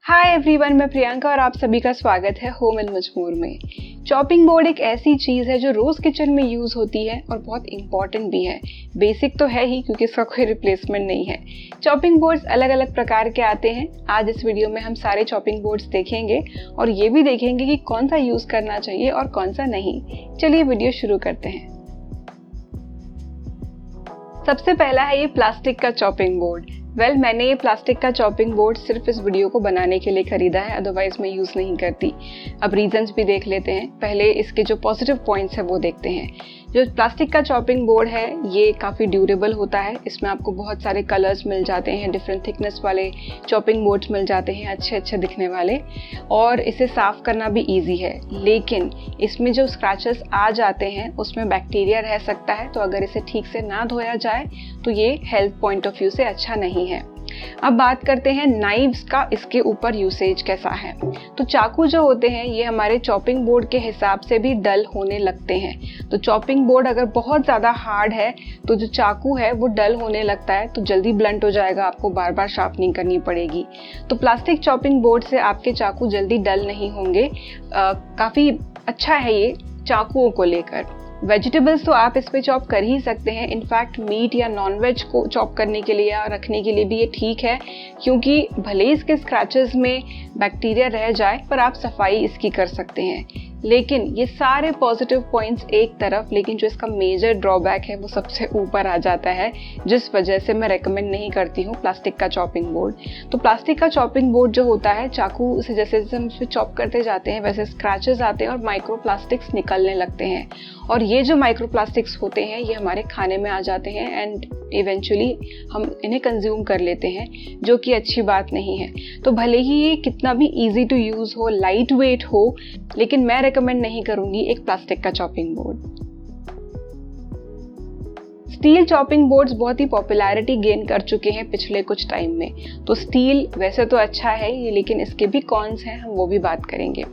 Hi everyone, मैं प्रियंका और आप सभी का स्वागत है होम एंड मजमूर में। चॉपिंग बोर्ड एक ऐसी चीज़ है जो रोज़ किचन में यूज़ होती है और बहुत इम्पॉर्टेंट भी है। बेसिक तो है ही क्योंकि इसका कोई रिप्लेसमेंट नहीं है। चॉपिंग बोर्ड्स अलग अलग प्रकार के आते हैं। आज इस वीडियो में हम सारे चॉपिंग बोर्ड्स देखेंगे और ये भी देखेंगे कि कौन सा यूज़ करना चाहिए और कौन सा नहीं। चलिए वीडियो शुरू करते हैं। सबसे पहला है ये प्लास्टिक का चॉपिंग बोर्ड। मैंने ये प्लास्टिक का चॉपिंग बोर्ड सिर्फ इस वीडियो को बनाने के लिए खरीदा है, अदरवाइज मैं यूज़ नहीं करती। अब रीजंस भी देख लेते हैं। पहले इसके जो पॉजिटिव पॉइंट्स है वो देखते हैं। जो प्लास्टिक का चॉपिंग बोर्ड है ये काफ़ी ड्यूरेबल होता है। इसमें आपको बहुत सारे कलर्स मिल जाते हैं, डिफरेंट थिकनेस वाले चॉपिंग बोर्ड्स मिल जाते हैं, अच्छे अच्छे दिखने वाले, और इसे साफ़ करना भी ईजी है। लेकिन इसमें जो स्क्रैचेस आ जाते हैं उसमें बैक्टीरिया रह सकता है, तो अगर इसे ठीक से ना धोया जाए तो ये हेल्थ पॉइंट ऑफ व्यू से अच्छा नहीं है। अब बात करते हैं नाइव्स का, इसके ऊपर यूसेज कैसा है। तो चाकू जो होते हैं ये हमारे चॉपिंग बोर्ड के हिसाब से भी डल होने लगते हैं। तो चॉपिंग बोर्ड अगर बहुत ज़्यादा हार्ड है तो जो चाकू है वो डल होने लगता है, तो जल्दी ब्लंट हो जाएगा, आपको बार बार शार्पनिंग करनी पड़ेगी। तो प्लास्टिक चॉपिंग बोर्ड से आपके चाकू जल्दी डल नहीं होंगे। काफ़ी अच्छा है ये चाकुओं को लेकर। वेजिटेबल्स तो आप इस पे चॉप कर ही सकते हैं। इनफैक्ट मीट या नॉनवेज को चॉप करने के लिए या रखने के लिए भी ये ठीक है, क्योंकि भले ही इसके स्क्रैचेस में बैक्टीरिया रह जाए पर आप सफाई इसकी कर सकते हैं। लेकिन ये सारे पॉजिटिव पॉइंट्स एक तरफ, लेकिन जो इसका मेजर ड्रॉबैक है वो सबसे ऊपर आ जाता है, जिस वजह से मैं रेकमेंड नहीं करती हूँ प्लास्टिक का चॉपिंग बोर्ड। तो प्लास्टिक का चॉपिंग बोर्ड जो होता है, चाकू से जैसे जैसे हम इस पर चॉप करते जाते हैं वैसे स्क्रैचेस आते हैं और माइक्रो प्लास्टिक्स निकलने लगते हैं, और ये जो माइक्रो प्लास्टिक्स होते हैं ये हमारे खाने में आ जाते हैं एंड इवेंचुअली हम इन्हें कंज्यूम कर लेते हैं, जो कि अच्छी बात नहीं है। तो भले ही ये कितना भी इजी टू यूज़ हो, लाइट वेट हो, लेकिन मैं रिकमेंड नहीं करूंगी एक प्लास्टिक का chopping board. Steel chopping boards बहुत ही पॉपुलैरिटी गेन कर चुके हैं पिछले कुछ टाइम में। तो स्टील वैसे तो अच्छा है ये, लेकिन इसके भी कॉन्स हैं, हम वो भी बात करेंगे,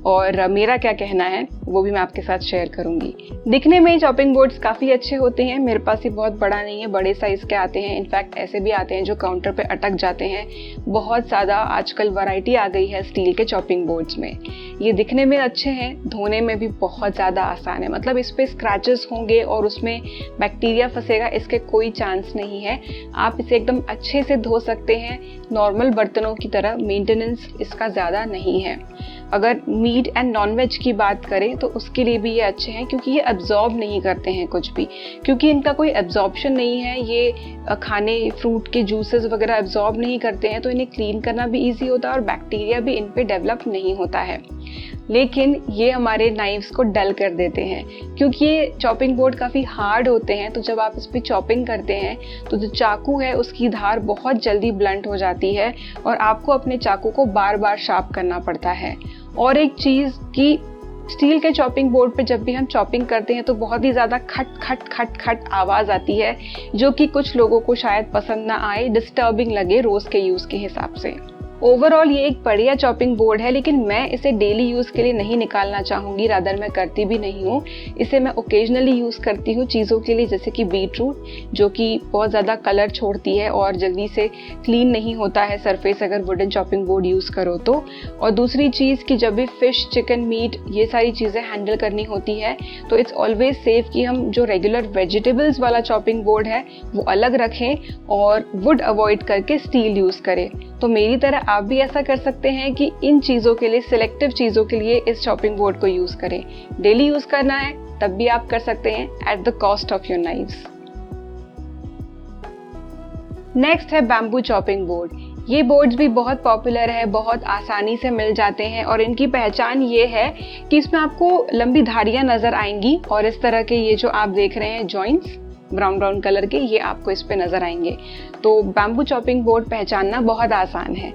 और मेरा क्या कहना है वो भी मैं आपके साथ शेयर करूंगी। दिखने में चॉपिंग बोर्ड्स काफ़ी अच्छे होते हैं। मेरे पास ये बहुत बड़ा नहीं है, बड़े साइज़ के आते हैं। इनफैक्ट ऐसे भी आते हैं जो काउंटर पे अटक जाते हैं। बहुत ज़्यादा आजकल वैरायटी आ गई है स्टील के चॉपिंग बोर्ड्स में। ये दिखने में अच्छे हैं, धोने में भी बहुत ज़्यादा आसान है। मतलब इस पर स्क्रैचेस होंगे और उसमें बैक्टीरिया फंसेगा, इसके कोई चांस नहीं है। आप इसे एकदम अच्छे से धो सकते हैं, नॉर्मल बर्तनों की तरह। मेंटेनेंस इसका ज़्यादा नहीं है। अगर मीट एंड नॉनवेज की बात करें तो उसके लिए भी ये अच्छे हैं, क्योंकि ये एब्जॉर्ब नहीं करते हैं कुछ भी, क्योंकि इनका कोई एब्जॉर्प्शन नहीं है। ये खाने फ्रूट के जूसेस वगैरह एब्जॉर्ब नहीं करते हैं, तो इन्हें क्लीन करना भी ईजी होता है और बैक्टीरिया भी इन पे डेवलप नहीं होता है। लेकिन ये हमारे नाइफ्स को डल कर देते हैं, क्योंकि ये चॉपिंग बोर्ड काफ़ी हार्ड होते हैं। तो जब आप इस पर चॉपिंग करते हैं तो जो चाकू है उसकी धार बहुत जल्दी ब्लंट हो जाती है और आपको अपने चाकू को बार बार शार्प करना पड़ता है। और एक चीज़ कि स्टील के चॉपिंग बोर्ड पे जब भी हम चॉपिंग करते हैं तो बहुत ही ज़्यादा खट खट खट खट आवाज़ आती है, जो कि कुछ लोगों को शायद पसंद ना आए, डिस्टर्बिंग लगे रोज़ के यूज़ के हिसाब से। ओवरऑल ये एक बढ़िया चॉपिंग बोर्ड है, लेकिन मैं इसे डेली यूज़ के लिए नहीं निकालना चाहूँगी, रादर मैं करती भी नहीं हूँ। इसे मैं ओकेजनली यूज़ करती हूँ चीज़ों के लिए, जैसे कि बीटरूट, जो कि बहुत ज़्यादा कलर छोड़ती है और जल्दी से क्लीन नहीं होता है सरफेस अगर वुडन चॉपिंग बोर्ड यूज़ करो तो। और दूसरी चीज़ कि जब भी फ़िश, चिकन, मीट ये सारी चीज़ें हैंडल करनी होती है तो इट्स ऑलवेज सेफ कि हम जो रेगुलर वेजिटेबल्स वाला चॉपिंग बोर्ड है वो अलग रखें और वुड अवॉइड करके स्टील यूज़ करें। तो मेरी तरह आप भी ऐसा कर सकते हैं कि इन चीज़ों के लिए, सिलेक्टिव चीज़ों के लिए इस चॉपिंग बोर्ड को यूज़ करें। डेली यूज़ करना है तब भी आप कर सकते हैं, at the cost of your knives. Next है बैम्बू चॉपिंग बोर्ड। ये बोर्ड्स भी बहुत पॉपुलर है, बहुत आसानी से मिल जाते हैं, और इनकी पहचान ये है कि इसमें आपको लंबी धारियाँ नज़र आएंगी और इस तरह के ये जो आप देख रहे हैं जॉइंट्स ब्राउन ब्राउन कलर के, ये आपको इस पे नज़र आएंगे। तो बैम्बू चॉपिंग बोर्ड पहचानना बहुत आसान है।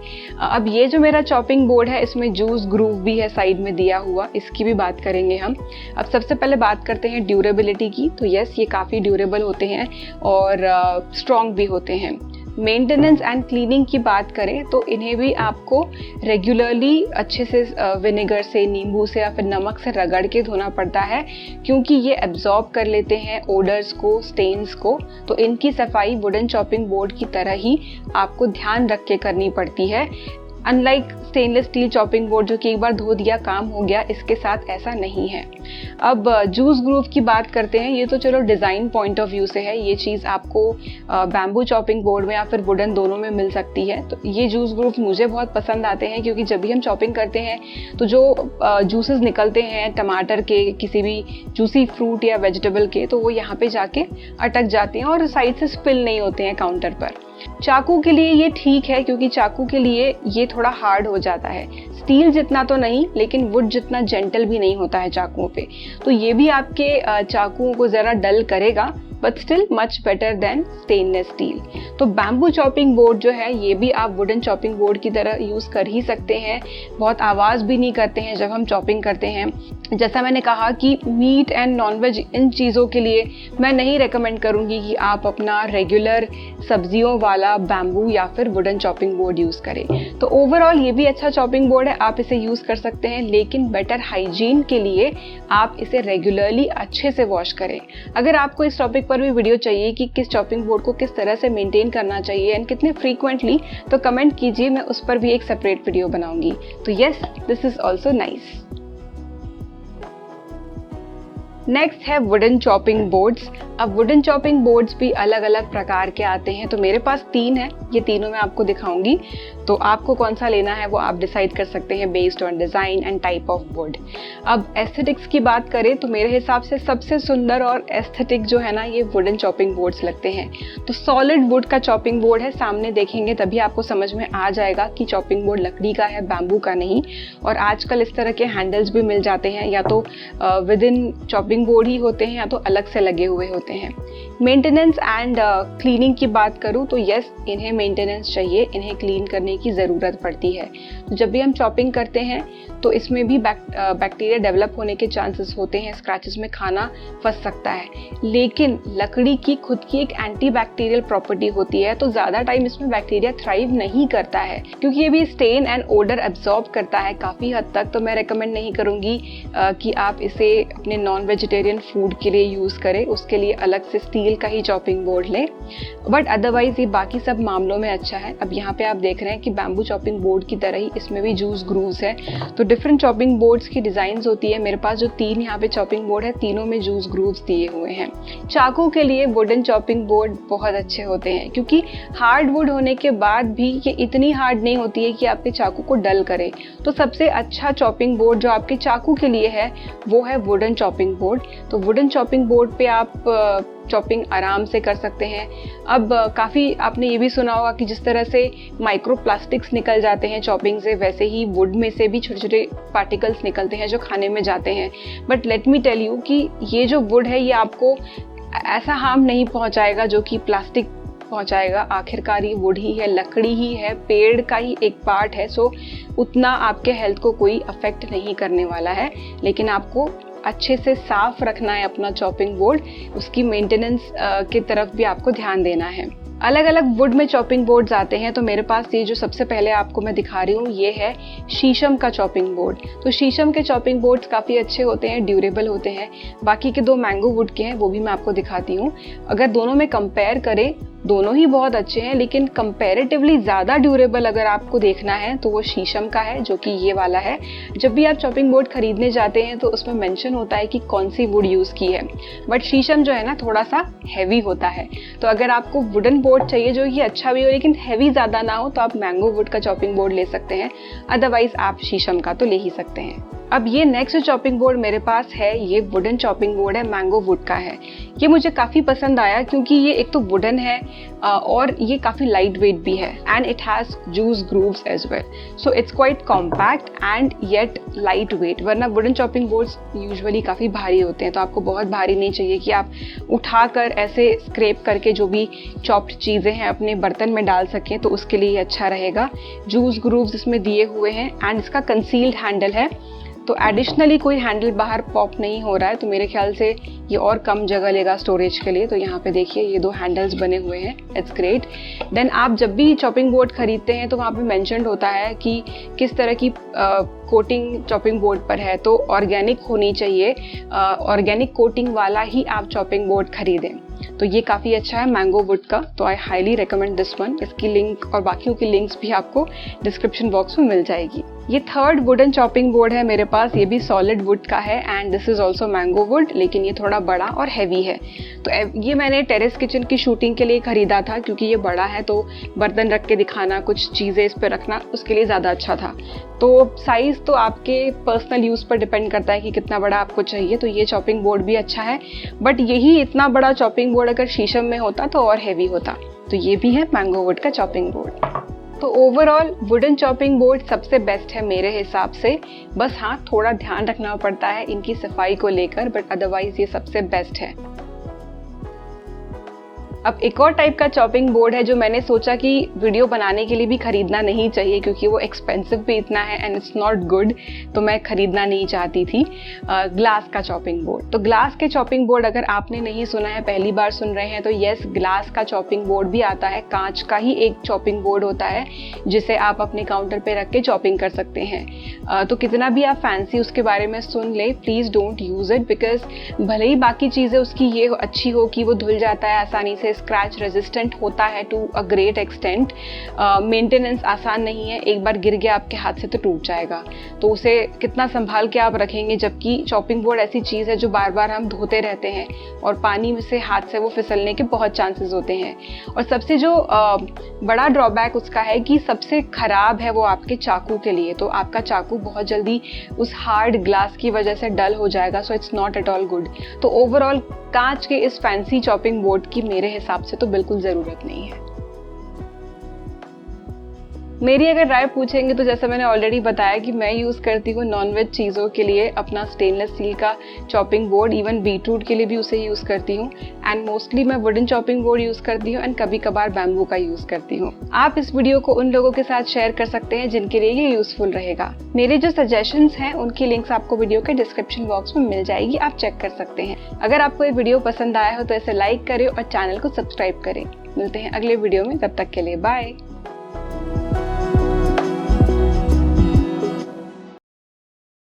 अब ये जो मेरा चॉपिंग बोर्ड है इसमें जूस ग्रूव भी है साइड में दिया हुआ, इसकी भी बात करेंगे हम। अब सबसे पहले बात करते हैं ड्यूरेबिलिटी की। तो यस, ये काफ़ी ड्यूरेबल होते हैं और स्ट्रॉन्ग भी होते हैं। मेंटेनेंस एंड क्लीनिंग की बात करें तो इन्हें भी आपको रेगुलरली अच्छे से विनेगर से, नींबू से या फिर नमक से रगड़ के धोना पड़ता है, क्योंकि ये एब्जॉर्ब कर लेते हैं ओडर्स को, स्टेन्स को। तो इनकी सफाई वुडन चॉपिंग बोर्ड की तरह ही आपको ध्यान रख के करनी पड़ती है। Unlike stainless steel chopping board जो कि एक बार धो दिया काम हो गया, इसके साथ ऐसा नहीं है। अब जूस ग्रूव की बात करते हैं। ये तो चलो डिज़ाइन पॉइंट ऑफ व्यू से है, ये चीज़ आपको बैम्बू चॉपिंग बोर्ड में या फिर वुडन दोनों में मिल सकती है। तो ये जूस ग्रूव मुझे बहुत पसंद आते हैं क्योंकि जब भी हम चॉपिंग करते हैं तो जो जूसेस निकलते हैं टमाटर के, किसी भी जूसी फ्रूट या वेजिटेबल के, तो वो यहाँ पे जाके अटक जाते हैं और साइड से स्पिल नहीं होते हैं काउंटर पर। चाकू के लिए ये ठीक है क्योंकि चाकू के लिए ये थोड़ा हार्ड हो जाता है, स्टील जितना तो नहीं लेकिन वुड जितना जेंटल भी नहीं होता है चाकुओं पे, तो ये भी आपके चाकुओं को ज़रा डल करेगा, but still much better than stainless steel. तो बैम्बू चॉपिंग बोर्ड जो है ये भी आप वुडन चॉपिंग बोर्ड की तरह यूज़ कर ही सकते हैं, बहुत आवाज़ भी नहीं करते हैं जब हम चॉपिंग करते हैं। जैसा मैंने कहा कि मीट एंड नॉनवेज इन चीज़ों के लिए मैं नहीं रेकमेंड करूँगी कि आप अपना रेगुलर सब्जियों वाला बैम्बू या फिर वुडन चॉपिंग बोर्ड यूज़ करें। तो ओवरऑल ये भी अच्छा चॉपिंग बोर्ड है, आप इसे यूज़ कर सकते हैं, लेकिन बेटर हाइजीन के लिए आप इसे रेगुलरली अच्छे से वॉश करें। अगर आपको इस टॉपिक पर भी वीडियो चाहिए कि किस चॉपिंग बोर्ड को किस तरह से मेंटेन करना चाहिए एंड कितने फ्रीक्वेंटली, तो कमेंट कीजिए, मैं उस पर भी एक सेपरेट वीडियो बनाऊंगी। तो yes, this is also nice. Next है वुडन चॉपिंग बोर्ड्स। अब वुडन चॉपिंग बोर्ड्स भी अलग अलग प्रकार के आते हैं, तो मेरे पास 3 हैं, ये तीनों मैं आपको दिखाऊंगी, तो आपको कौन सा लेना है वो आप डिसाइड कर सकते हैं based on design and type of would. अब एस्थेटिक्स की बात करें तो मेरे हिसाब से सबसे सुंदर और एस्थेटिक जो है ना, ये वुडन चॉपिंग बोर्ड्स लगते हैं। तो सॉलिड वुड का चॉपिंग बोर्ड है, सामने देखेंगे तभी आपको समझ में आ जाएगा कि चॉपिंग बोर्ड लकड़ी का है, बैम्बू का नहीं। और आजकल इस तरह के हैंडल्स भी मिल जाते हैं, या तो विद इन चॉपिंग बोर्ड ही होते हैं या तो अलग से लगे हुए होते हैं। मेंटेनेंस एंड क्लीनिंग की बात करूं तो यस, इन्हें मेंटेनेंस चाहिए, इन्हें क्लीन करने की ज़रूरत पड़ती है। तो जब भी हम चॉपिंग करते हैं तो इसमें भी बैक्टीरिया डेवलप होने के चांसेस होते हैं, स्क्रैचेस में खाना फंस सकता है, लेकिन लकड़ी की खुद की एक एंटी बैक्टीरियल प्रॉपर्टी होती है, तो ज़्यादा टाइम इसमें बैक्टीरिया थ्राइव नहीं करता है क्योंकि ये भी स्टेन एंड ओडर एब्जॉर्ब करता है काफ़ी हद तक। तो मैं रेकमेंड नहीं करूँगी कि आप इसे अपने नॉन वेजिटेरियन फूड के लिए यूज़ करें, उसके लिए अलग से स्टील का ही चॉपिंग बोर्ड लें, बट अदरवाइज ये बाकी सब मामलों में अच्छा है। अब यहाँ पे आप देख रहे हैं कि बैम्बू चॉपिंग बोर्ड की तरह ही इसमें भी जूस ग्रूव्स है, तो डिफरेंट चॉपिंग बोर्ड्स की डिजाइन्स होती है। मेरे पास जो 3 यहाँ पे चॉपिंग बोर्ड है, तीनों में जूस ग्रूव्स दिए हुए हैं। चाकू के लिए वुडन चॉपिंग बोर्ड बहुत अच्छे होते हैं क्योंकि हार्ड वुड होने के बाद भी ये इतनी हार्ड नहीं होती है कि आपके चाकू को डल करे। तो सबसे अच्छा चॉपिंग बोर्ड जो आपके चाकू के लिए है वो है वुडन चॉपिंग बोर्ड। तो वुडन चॉपिंग बोर्ड पे आप चॉपिंग आराम से कर सकते हैं। अब काफ़ी आपने ये भी सुना होगा कि जिस तरह से माइक्रो प्लास्टिक्स निकल जाते हैं चॉपिंग से, वैसे ही वुड में से भी छोटे छोटे पार्टिकल्स निकलते हैं जो खाने में जाते हैं। But let me tell you कि ये जो वुड है ये आपको ऐसा हार्म नहीं पहुंचाएगा जो कि प्लास्टिक पहुंचाएगा। आखिरकार ये वुड ही है, लकड़ी ही है, पेड़ का ही एक पार्ट है, सो उतना आपके हेल्थ को कोई अफेक्ट नहीं करने वाला है। लेकिन आपको अच्छे से साफ रखना है अपना चॉपिंग बोर्ड, उसकी मेंटेनेंस की तरफ भी आपको ध्यान देना है। अलग अलग वुड में चॉपिंग बोर्ड्स आते हैं, तो मेरे पास ये जो सबसे पहले आपको मैं दिखा रही हूँ ये है शीशम का चॉपिंग बोर्ड। तो शीशम के चॉपिंग बोर्ड्स काफ़ी अच्छे होते हैं, ड्यूरेबल होते हैं। बाकी के 2 मैंगो वुड के हैं, वो भी मैं आपको दिखाती हूँ। अगर दोनों में कंपेयर करें, दोनों ही बहुत अच्छे हैं, लेकिन कंपैरेटिवली ज़्यादा ड्यूरेबल अगर आपको देखना है तो वो शीशम का है, जो कि ये वाला है। जब भी आप चॉपिंग बोर्ड खरीदने जाते हैं तो उसमें मेंशन होता है कि कौन सी वुड यूज़ की है, बट शीशम जो है ना थोड़ा सा हैवी होता है। तो अगर आपको वुडन बोर्ड चाहिए जो ये अच्छा भी हो लेकिन हैवी ज़्यादा ना हो, तो आप मैंगो वुड का चॉपिंग बोर्ड ले सकते हैं, अदरवाइज आप शीशम का तो ले ही सकते हैं। अब ये नेक्स्ट चॉपिंग बोर्ड मेरे पास है, ये वुडन चॉपिंग बोर्ड है, मैंगो वुड का है। ये मुझे काफ़ी पसंद आया क्योंकि ये एक तो वुडन है और ये काफ़ी लाइट वेट भी है, and it has juice grooves as well, so it's quite compact and yet light weight. वरना वुडन चॉपिंग बोर्ड्स यूजुअली काफ़ी भारी होते हैं, तो आपको बहुत भारी नहीं चाहिए कि आप उठाकर ऐसे स्क्रैप करके जो भी चॉप्ड चीज़ें हैं अपने बर्तन में डाल सकें, तो उसके लिए अच्छा रहेगा। जूस ग्रूव्स इसमें दिए हुए हैं एंड इसका कंसील्ड हैंडल है, तो एडिशनली कोई हैंडल बाहर पॉप नहीं हो रहा है, तो मेरे ख्याल से ये और कम जगह लेगा स्टोरेज के लिए। तो यहाँ पे देखिए ये 2 हैंडल्स बने हुए हैं, इट्स ग्रेट। देन आप जब भी चॉपिंग बोर्ड खरीदते हैं तो वहाँ पे मेंशन्ड होता है कि किस तरह की कोटिंग चॉपिंग बोर्ड पर है, तो ऑर्गेनिक होनी चाहिए, ऑर्गेनिक कोटिंग वाला ही आप चॉपिंग बोर्ड खरीदें। तो ये काफ़ी अच्छा है मैंगो वुड का, तो I highly recommend this one. इसकी लिंक और बाकियों की लिंक्स भी आपको डिस्क्रिप्शन बॉक्स में मिल जाएगी। ये 3rd वुडन चॉपिंग बोर्ड है मेरे पास, ये भी सॉलिड वुड का है and this is also mango would, लेकिन ये थोड़ा बड़ा और हैवी है। तो ये मैंने टेरेस किचन की शूटिंग के लिए खरीदा था, क्योंकि ये बड़ा है तो बर्तन रख के दिखाना, कुछ चीज़ें इस पर रखना, उसके लिए ज़्यादा अच्छा था। तो साइज़ तो आपके पर्सनल यूज़ पर डिपेंड करता है कि कितना बड़ा आपको चाहिए। तो ये चॉपिंग बोर्ड भी अच्छा है, बट यही इतना बड़ा चॉपिंग बोर्ड अगर शीशम में होता तो और हैवी होता। तो ये भी है मैंगो वुड का चॉपिंग बोर्ड। तो ओवरऑल वुडन चॉपिंग बोर्ड सबसे बेस्ट है मेरे हिसाब से। बस हाँ, थोड़ा ध्यान रखना पड़ता है इनकी सफाई को लेकर, बट अदरवाइज ये सबसे बेस्ट है। अब एक और टाइप का चॉपिंग बोर्ड है जो मैंने सोचा कि वीडियो बनाने के लिए भी खरीदना नहीं चाहिए, क्योंकि वो एक्सपेंसिव भी इतना है एंड इट्स नॉट गुड, तो मैं खरीदना नहीं चाहती थी। ग्लास का चॉपिंग बोर्ड। तो ग्लास के चॉपिंग बोर्ड अगर आपने नहीं सुना है, पहली बार सुन रहे हैं, तो यस, ग्लास का चॉपिंग बोर्ड भी आता है। कांच का ही एक चॉपिंग बोर्ड होता है जिसे आप अपने काउंटर पे रख के चॉपिंग कर सकते हैं। तो कितना भी आप फैंसी उसके बारे में सुन ले, please don't use it, because भले ही बाकी चीज़ें उसकी ये अच्छी हो कि वो धुल जाता है आसानी से, स्क्रैच रेजिस्टेंट होता है to a great extent, maintenance आसान नहीं है, एक बार गिर गया आपके हाथ से तो टूट जाएगा। तो उसे कितना संभाल के आप रखेंगे, जबकि चॉपिंग बोर्ड ऐसी चीज़ है जो बार बार हम धोते रहते हैं और पानी में से हाथ से वो फिसलने के बहुत चांसेस होते हैं। और सबसे जो बड़ा ड्रॉबैक उसका है कि सबसे खराब है वो आपके चाकू के लिए। तो आपका चाकू बहुत जल्दी उस हार्ड ग्लास की वजह से डल हो जाएगा, so it's not at all good. तो ओवरऑल कांच के इस फैंसी चॉपिंग बोर्ड की मेरे हिसाब से तो बिल्कुल ज़रूरत नहीं है। मेरी अगर राय पूछेंगे तो जैसा मैंने ऑलरेडी बताया कि मैं यूज़ करती हूँ नॉनवेज चीज़ों के लिए अपना स्टेनलेस स्टील का चॉपिंग बोर्ड, इवन बीटरूट के लिए भी उसे यूज़ करती हूँ एंड मोस्टली मैं वुडन चॉपिंग बोर्ड यूज़ करती हूँ एंड कभी कभार बैम्बू का यूज़ करती हूँ। आप इस वीडियो को उन लोगों के साथ शेयर कर सकते हैं जिनके लिए ये यूज़फुल रहेगा। मेरे जो सजेशंस हैं उनकी लिंक्स आपको वीडियो के डिस्क्रिप्शन बॉक्स में मिल जाएगी, आप चेक कर सकते हैं। अगर आपको ये वीडियो पसंद आया हो तो इसे लाइक करें और चैनल को सब्सक्राइब करें। मिलते हैं अगले वीडियो में, तब तक के लिए बाय।